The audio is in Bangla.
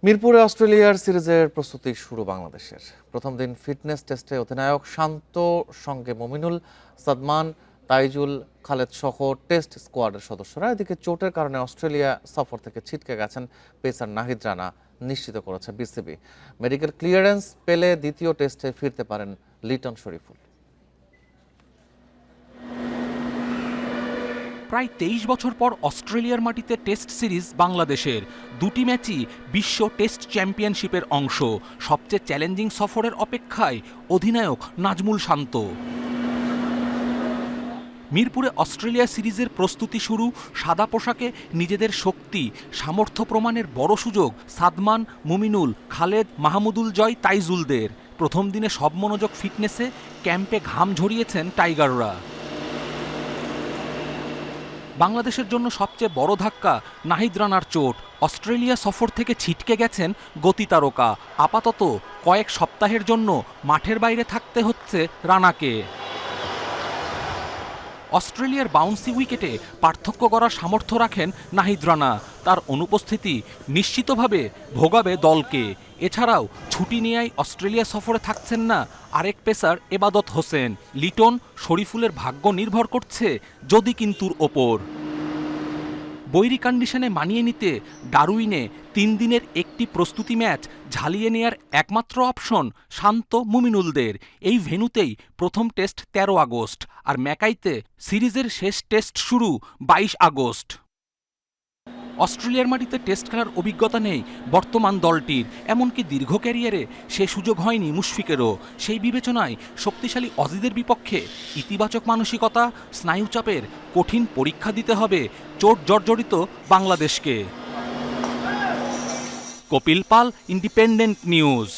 মিরপুরে অস্ট্রেলিয়ার সিরিজের প্রস্তুতি শুরু বাংলাদেশের। প্রথম দিন ফিটনেস টেস্টে অধিনায়ক শান্ত সঙ্গে মমিনুল, সাদমান, তাইজুল, খালেদ সহ টেস্ট স্কোয়াডের সদস্যরা। এদিকে চোটের কারণে অস্ট্রেলিয়া সফর থেকে ছিটকে গেছেন পেসার নাহিদ রানা, নিশ্চিত করেছে বিসিবি। মেডিকেল ক্লিয়ারেন্স পেলে দ্বিতীয় টেস্টে ফিরতে পারেন লিটন শরীফুল। প্রায় ২৩ বছর পর অস্ট্রেলিয়ার মাটিতে টেস্ট সিরিজ বাংলাদেশের। দুটি ম্যাচই বিশ্ব টেস্ট চ্যাম্পিয়নশিপের অংশ। সবচেয়ে চ্যালেঞ্জিং সফরের অপেক্ষায় অধিনায়ক নাজমুল শান্ত। মিরপুরে অস্ট্রেলিয়া সিরিজের প্রস্তুতি শুরু। সাদা পোশাকে নিজেদের শক্তি সামর্থ্য প্রমাণের বড় সুযোগ সাদমান, মুমিনুল, খালেদ, মাহমুদুল জয়, তাইজুলদের। প্রথম দিনে সব মনোযোগ ফিটনেসে। ক্যাম্পে ঘাম ঝরিয়েছেন টাইগাররা। বাংলাদেশের জন্য সবচেয়ে বড় ধাক্কা নাহিদ রানার চোট। অস্ট্রেলিয়া সফর থেকে ছিটকে গেছেন গতি তারকা। আপাতত কয়েক সপ্তাহের জন্য মাঠের বাইরে থাকতে হচ্ছে রানাকে। অস্ট্রেলিয়ার বাউন্সি উইকেটে পার্থক্য করার সামর্থ্য রাখেন নাহিদ রানা। তার অনুপস্থিতি নিশ্চিতভাবে ভোগাবে দলকে। এছাড়াও ছুটি নিয়েই অস্ট্রেলিয়া সফরে থাকছেন না আরেক পেসার এবাদত হোসেন। লিটন, শরীফুলের ভাগ্য নির্ভর করছে যদি কিন্তুর ওপর। বৈরী কন্ডিশনে মানিয়ে নিতে ডারউইনে ৩ দিনের একটি প্রস্তুতি ম্যাচ ঝালিয়ে নেয়ার একমাত্র অপশন শান্ত, মুমিনুলদের। এই ভেন্যুতেই প্রথম টেস্ট ১৩ আগস্ট, আর ম্যাকাইতে সিরিজের শেষ টেস্ট শুরু ২২ আগস্ট। অস্ট্রেলিয়ার মাটিতে টেস্ট খেলার অভিজ্ঞতা নেই বর্তমান দলটির। এমনকি দীর্ঘ ক্যারিয়ারে সে সুযোগ হয়নি মুশফিকেরও। সেই বিবেচনায় শক্তিশালী অজিদের বিপক্ষে ইতিবাচক মানসিকতা, স্নায়ুচাপের কঠিন পরীক্ষা দিতে হবে চোট জর্জরিত বাংলাদেশকে। কপিল পাল, ইন্ডিপেন্ডেন্ট নিউজ।